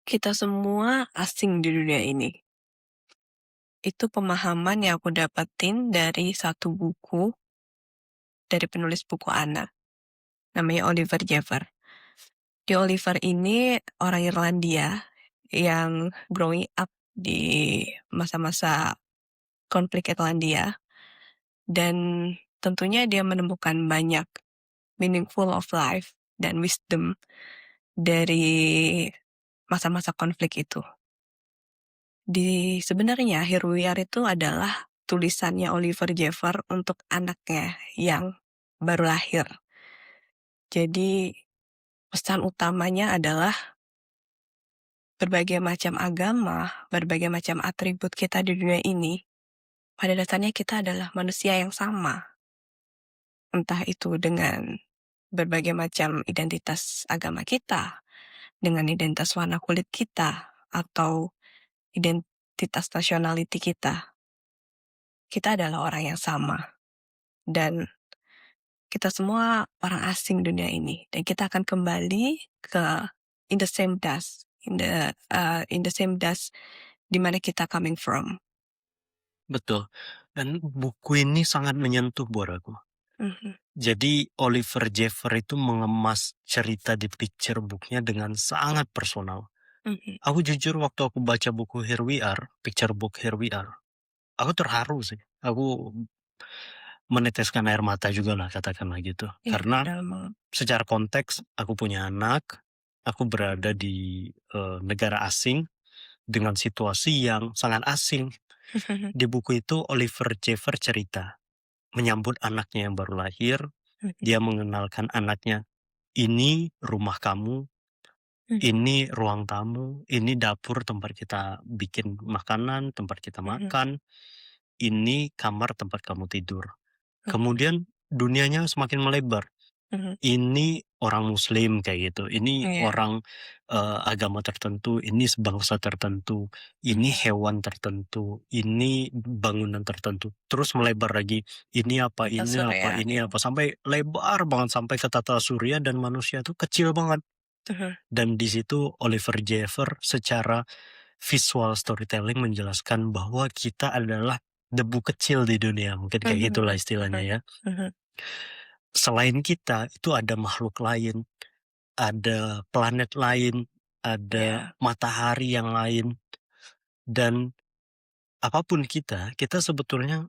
Kita semua asing di dunia ini. Itu pemahaman yang aku dapetin dari satu buku dari penulis buku anak, namanya Oliver Jeffers. Oliver ini orang Irlandia yang growing up di masa-masa konflik Irlandia dan tentunya dia menemukan banyak meaningful of life dan wisdom dari masa-masa konflik itu. Sebenarnya Here We Are itu adalah tulisannya Oliver Jeffers untuk anaknya yang baru lahir. Jadi pesan utamanya adalah berbagai macam agama, berbagai macam atribut kita di dunia ini, pada dasarnya kita adalah manusia yang sama. Entah itu dengan berbagai macam identitas agama kita, dengan identitas warna kulit kita, atau identitas nationality kita. Kita adalah orang yang sama. Dan kita semua orang asing dunia ini. Dan kita akan kembali ke in the same dust. In the same dust di mana kita coming from. Betul. Dan buku ini sangat menyentuh buat aku. Jadi Oliver Jeffers itu mengemas cerita di picture booknya dengan sangat personal. Aku jujur waktu aku baca buku Here We Are, picture book Here We Are, aku terharu sih. Aku meneteskan air mata juga lah, katakanlah gitu. Karena secara konteks aku punya anak, aku berada di negara asing dengan situasi yang sangat asing. Di buku itu Oliver Jeffers cerita menyambut anaknya yang baru lahir. Dia mengenalkan anaknya, ini rumah kamu, ini ruang tamu, ini dapur tempat kita bikin makanan, tempat kita makan, ini kamar tempat kamu tidur. Kemudian dunianya semakin melebar. Ini orang muslim kayak gitu, ini orang agama tertentu, ini bangsa tertentu, ini hewan tertentu, ini bangunan tertentu. Terus melebar lagi, ini apa, sampai lebar banget sampai ke tata surya dan manusia itu kecil banget. Dan di situ Oliver Jeffers secara visual storytelling menjelaskan bahwa kita adalah debu kecil di dunia, mungkin kayak gitulah istilahnya ya. Selain kita itu ada makhluk lain, ada planet lain, ada matahari yang lain, dan apapun kita sebetulnya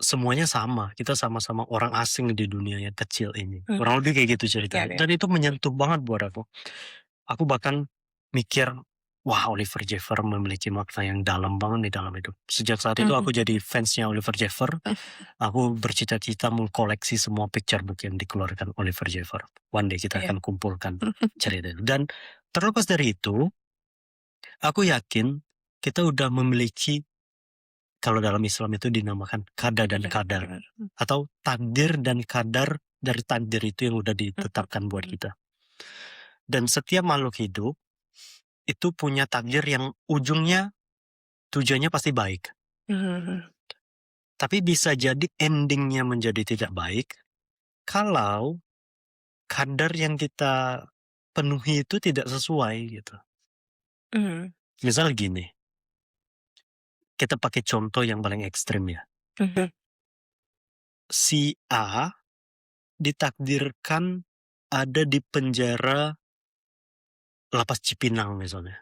semuanya sama. Kita sama-sama orang asing di dunia yang kecil ini. Kurang lebih kayak gitu ceritanya. Dan itu menyentuh banget buat aku. Aku bahkan mikir, wah, Oliver Jeffers memiliki makna yang dalam banget di dalam hidup. Sejak saat itu aku jadi fansnya Oliver Jeffers. Aku bercita-cita mengkoleksi semua picture book yang dikeluarkan Oliver Jeffers. One day kita akan kumpulkan cerita itu. Dan terlepas dari itu, aku yakin kita udah memiliki, kalau dalam Islam itu dinamakan qada dan kadar. Atau takdir dan kadar dari takdir itu yang udah ditetapkan buat kita. Dan setiap makhluk hidup itu punya takdir yang ujungnya tujuannya pasti baik. Tapi bisa jadi endingnya menjadi tidak baik kalau kadar yang kita penuhi itu tidak sesuai gitu. Misal gini, kita pakai contoh yang paling ekstrim ya. Si A ditakdirkan ada di penjara Lapas Cipinang misalnya.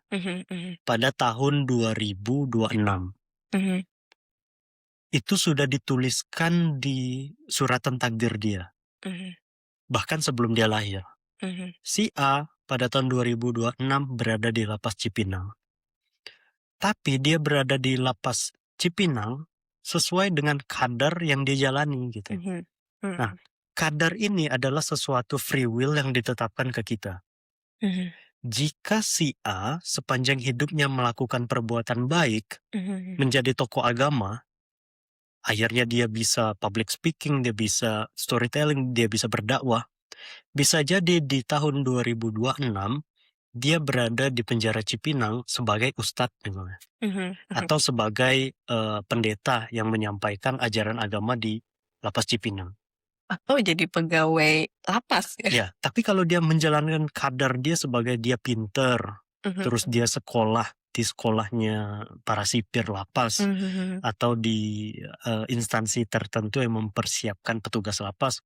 Pada tahun 2026. Itu sudah dituliskan di suratan takdir dia. Bahkan sebelum dia lahir. Si A pada tahun 2026 berada di Lapas Cipinang. Tapi dia berada di Lapas Cipinang sesuai dengan kadar yang dia jalani gitu. Nah, kadar ini adalah sesuatu free will yang ditetapkan ke kita. Jika si A sepanjang hidupnya melakukan perbuatan baik, menjadi tokoh agama, akhirnya dia bisa public speaking, dia bisa storytelling, dia bisa berdakwah. Bisa jadi di tahun 2026 dia berada di penjara Cipinang sebagai ustadz misalnya. Atau sebagai pendeta yang menyampaikan ajaran agama di Lapas Cipinang. Atau jadi pegawai lapas ya? Ya, tapi kalau dia menjalankan kadar dia sebagai dia pinter, terus dia sekolah di sekolahnya para sipir lapas atau di instansi tertentu yang mempersiapkan petugas lapas,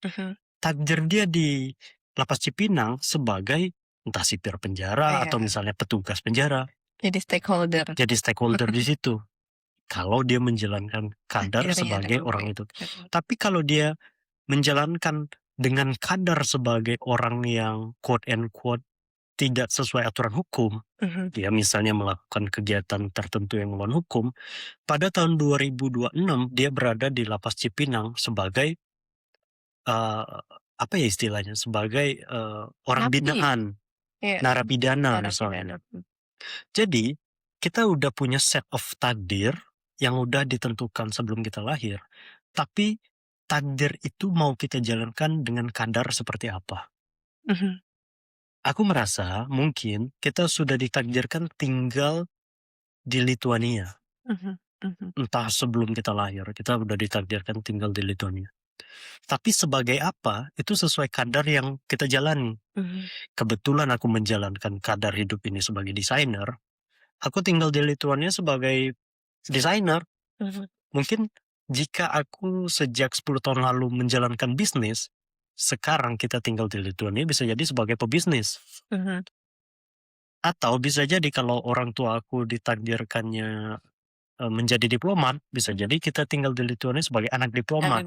takdir dia di lapas Cipinang sebagai entah sipir penjara atau Iya, misalnya petugas penjara, jadi stakeholder jadi stakeholder di situ. Kalau dia menjalankan kadar akhirnya sebagai dengan orang baik. itu. Tapi kalau dia menjalankan dengan kadar sebagai orang yang quote and quote tidak sesuai aturan hukum, dia misalnya melakukan kegiatan tertentu yang melawan hukum, pada tahun 2026 dia berada di lapas Cipinang sebagai apa ya istilahnya, sebagai orang Napi, binaan, iya, narapidana narapidana. misalnya. Jadi kita udah punya set of takdir yang udah ditentukan sebelum kita lahir, tapi takdir itu mau kita jalankan dengan kadar seperti apa. Aku merasa mungkin kita sudah ditakdirkan tinggal di Lituania. Entah sebelum kita lahir, kita udah ditakdirkan tinggal di Lituania. Tapi sebagai apa, itu sesuai kadar yang kita jalani. Kebetulan aku menjalankan kadar hidup ini sebagai desainer, aku tinggal di Lituania sebagai desainer. Mungkin jika aku sejak 10 tahun lalu menjalankan bisnis, sekarang kita tinggal di Lituania bisa jadi sebagai pebisnis. Atau bisa jadi kalau orang tua aku ditakdirkannya menjadi diplomat, bisa jadi kita tinggal di Lituania sebagai anak diplomat.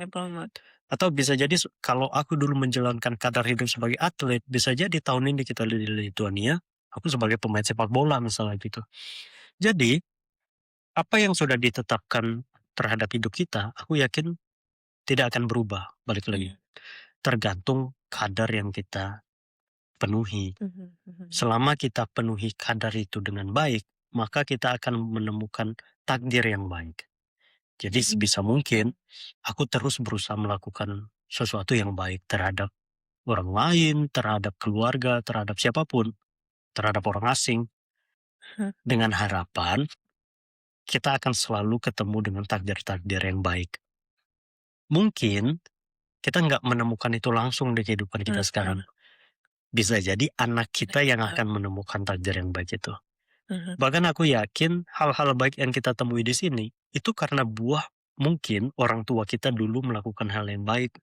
Atau bisa jadi kalau aku dulu menjalankan kadar hidup sebagai atlet, bisa jadi tahun ini kita di Lituania, aku sebagai pemain sepak bola misalnya gitu. Jadi, apa yang sudah ditetapkan terhadap hidup kita, aku yakin tidak akan berubah, balik lagi. Tergantung kadar yang kita penuhi. Selama kita penuhi kadar itu dengan baik, maka kita akan menemukan takdir yang baik. Jadi sebisa mungkin, aku terus berusaha melakukan sesuatu yang baik terhadap orang lain, terhadap keluarga, terhadap siapapun, terhadap orang asing, dengan harapan kita akan selalu ketemu dengan takdir-takdir yang baik. Mungkin kita nggak menemukan itu langsung di kehidupan kita sekarang. Bisa jadi anak kita yang akan menemukan takdir yang baik itu. Bahkan aku yakin hal-hal baik yang kita temui di sini, itu karena buah mungkin orang tua kita dulu melakukan hal yang baik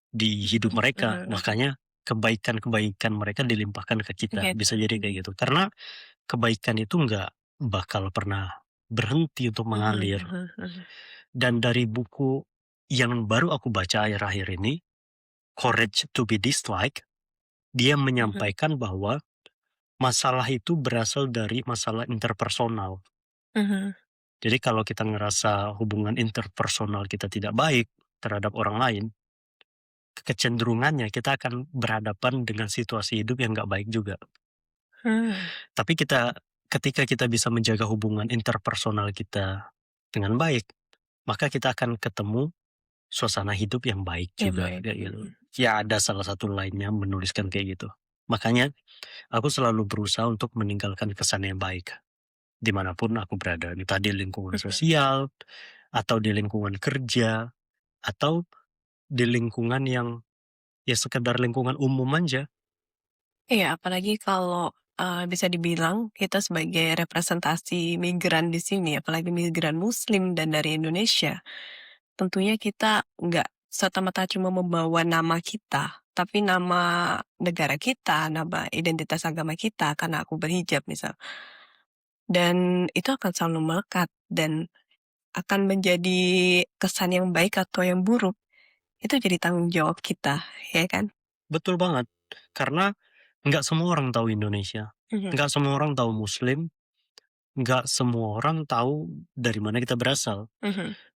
di hidup mereka. Makanya kebaikan-kebaikan mereka dilimpahkan ke kita. Bisa jadi kayak gitu. Karena kebaikan itu nggak bakal pernah berhenti untuk mengalir. Dan dari buku yang baru aku baca akhir-akhir ini, Courage to be Disliked, dia menyampaikan bahwa masalah itu berasal dari masalah interpersonal. Jadi kalau kita ngerasa hubungan interpersonal kita tidak baik terhadap orang lain, kecenderungannya kita akan berhadapan dengan situasi hidup yang nggak baik juga. Tapi ketika kita bisa menjaga hubungan interpersonal kita dengan baik, maka kita akan ketemu suasana hidup yang baik juga. Kayak gitu. Ya ada salah satu lainnya menuliskan kayak gitu. Makanya aku selalu berusaha untuk meninggalkan kesan yang baik dimanapun aku berada, entah di lingkungan sosial, atau di lingkungan kerja, atau di lingkungan yang ya sekedar lingkungan umum aja. Iya, apalagi kalau, bisa dibilang kita sebagai representasi migran di sini, apalagi migran muslim dan dari Indonesia, tentunya kita nggak serta-merta cuma membawa nama kita, tapi nama negara kita, nama identitas agama kita, karena aku berhijab misal. Dan itu akan selalu melekat dan akan menjadi kesan yang baik atau yang buruk, itu jadi tanggung jawab kita, ya kan? Betul banget, karena nggak semua orang tahu Indonesia, nggak semua orang tahu Muslim, nggak semua orang tahu dari mana kita berasal.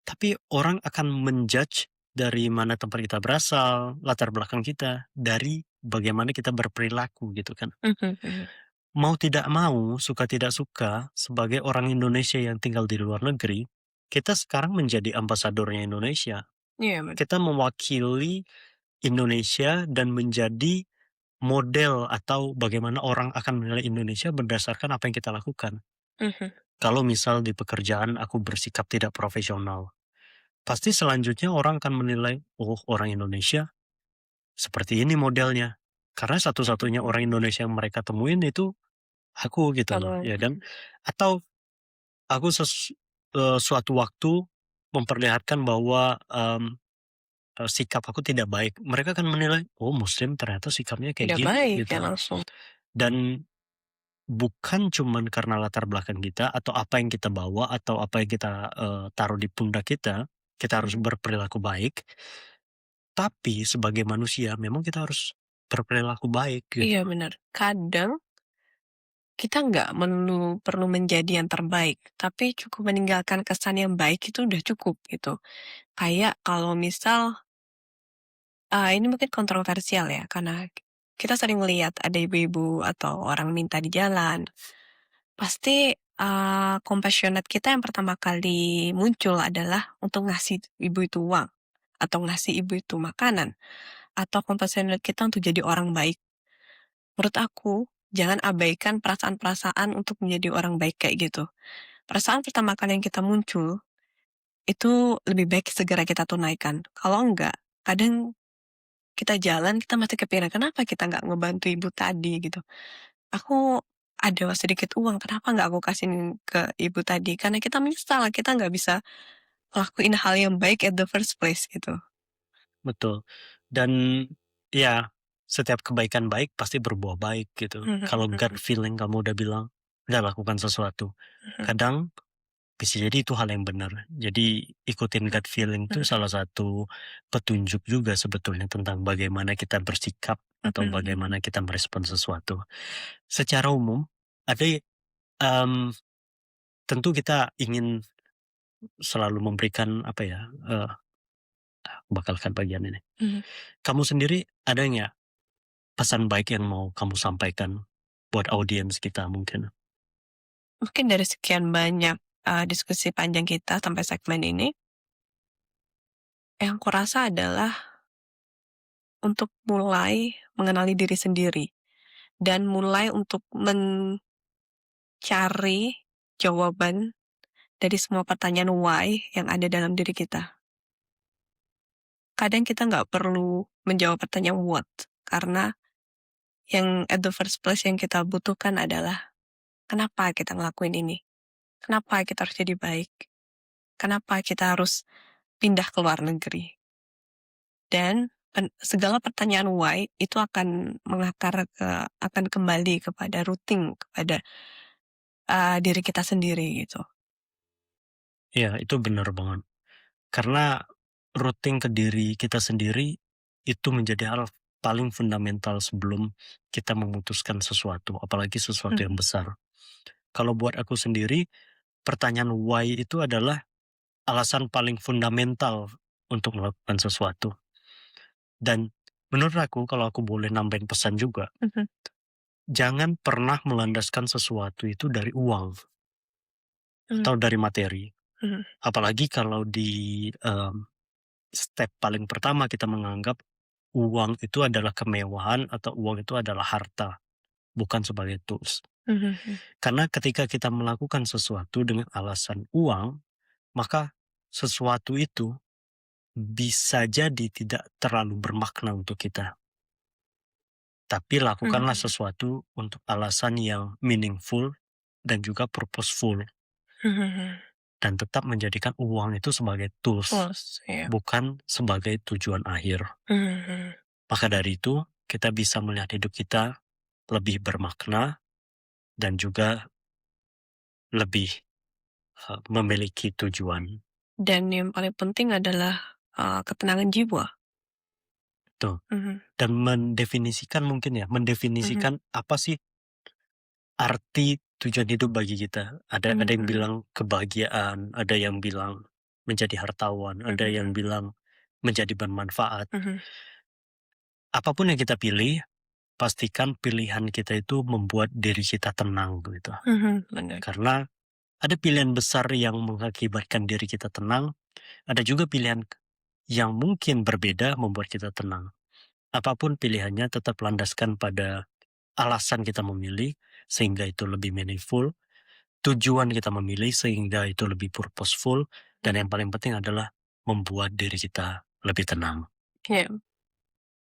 Tapi orang akan menjudge dari mana tempat kita berasal, latar belakang kita, dari bagaimana kita berperilaku gitu kan. Mau tidak mau, suka tidak suka, sebagai orang Indonesia yang tinggal di luar negeri, kita sekarang menjadi ambasadornya Indonesia. Iya, betul. Kita mewakili Indonesia dan menjadi model atau bagaimana orang akan menilai Indonesia berdasarkan apa yang kita lakukan. Kalau misal di pekerjaan aku bersikap tidak profesional, pasti selanjutnya orang akan menilai, oh orang Indonesia seperti ini modelnya. Karena satu-satunya orang Indonesia yang mereka temuin itu aku gitu loh, Kalau ya kan. Atau aku suatu waktu memperlihatkan bahwa, sikap aku tidak baik, mereka akan menilai, "Oh muslim ternyata sikapnya kayak tidak gini," baik ya gitu. langsung. Dan bukan cuman karena latar belakang kita atau apa yang kita bawa atau apa yang kita, taruh di pundak kita harus Mhm. berperilaku baik, tapi sebagai manusia memang kita harus berperilaku baik gitu. Iya benar. Kadang kita nggak perlu menjadi yang terbaik, tapi cukup meninggalkan kesan yang baik itu udah cukup gitu. Kayak kalau misal, ini mungkin kontroversial ya, karena kita sering melihat ada ibu-ibu atau orang minta di jalan, pasti, compassionate kita yang pertama kali muncul adalah untuk ngasih ibu itu uang, atau ngasih ibu itu makanan, atau compassionate kita untuk jadi orang baik. Menurut aku, jangan abaikan perasaan-perasaan untuk menjadi orang baik kayak gitu. Perasaan pertama kali yang kita muncul, itu lebih baik segera kita tunaikan. Kalau enggak, kadang kita jalan, kita masih kepikiran, "Kenapa kita nggak ngebantu ibu tadi?" Gitu. "Aku ada sedikit uang, kenapa nggak aku kasihin ke ibu tadi?" Karena kita menyesal, kita nggak bisa ngelakuin hal yang baik at the first place, gitu. Betul. Dan ya, setiap kebaikan baik pasti berbuah baik gitu. Mhm Kalau gut mhm feeling kamu udah bilang, udah lakukan sesuatu. mhm Kadang bisa jadi itu hal yang benar. Jadi ikutin gut feeling itu mhm salah satu petunjuk juga sebetulnya tentang bagaimana kita bersikap atau mhm mhm bagaimana kita merespon sesuatu. Secara umum, ada tentu kita ingin selalu memberikan apa ya, bakalkan bagian ini. mhm. Kamu sendiri ada nggak pesan baik yang mau kamu sampaikan buat audiens kita mungkin? Mungkin dari sekian banyak, diskusi panjang kita sampai segmen ini, yang kurasa adalah untuk mulai mengenali diri sendiri dan mulai untuk mencari jawaban dari semua pertanyaan why yang ada dalam diri kita. Kadang kita nggak perlu menjawab pertanyaan what, karena yang at the first place yang kita butuhkan adalah kenapa kita ngelakuin ini? Kenapa kita harus jadi baik? Kenapa kita harus pindah ke luar negeri? Dan segala pertanyaan why itu akan mengakar akan kembali kepada routing, kepada, diri kita sendiri gitu. Ya itu benar banget. Karena rooting ke diri kita sendiri itu menjadi hal paling fundamental sebelum kita memutuskan sesuatu, apalagi sesuatu yang Mhm besar. Kalau buat aku sendiri, pertanyaan why itu adalah alasan paling fundamental untuk melakukan sesuatu. Dan menurut aku kalau aku boleh nambahin pesan juga, mhm jangan pernah melandaskan sesuatu itu dari uang mhm atau dari materi. mhm Apalagi kalau di step paling pertama kita menganggap uang itu adalah kemewahan atau uang itu adalah harta, bukan sebagai tools. mhm mhm Karena ketika kita melakukan sesuatu dengan alasan uang, maka sesuatu itu bisa jadi tidak terlalu bermakna untuk kita. Tapi lakukanlah mhm sesuatu untuk alasan yang meaningful dan juga purposeful. mhm mhm. Dan tetap menjadikan uang itu sebagai tools, Puas, iya. bukan sebagai tujuan akhir. Mhm mhm. Maka dari itu, kita bisa melihat hidup kita lebih bermakna dan juga lebih memiliki tujuan. Dan yang paling penting adalah, ketenangan jiwa. Tuh. Mhm Dan mendefinisikan mungkin ya, mhm mendefinisikan apa sih arti tujuan hidup bagi kita. Ada mhm yang mhm bilang kebahagiaan, ada yang bilang menjadi hartawan, ada yang mhm bilang menjadi bermanfaat. mhm Apapun yang kita pilih, pastikan pilihan kita itu membuat diri kita tenang gitu. mhm, bener. Karena ada pilihan besar yang mengakibatkan diri kita tenang, ada juga pilihan yang mungkin berbeda membuat kita tenang. Apapun pilihannya tetap landaskan pada alasan kita memilih sehingga itu lebih meaningful, tujuan kita memilih sehingga itu lebih purposeful, dan yang paling penting adalah membuat diri kita lebih tenang. Iya.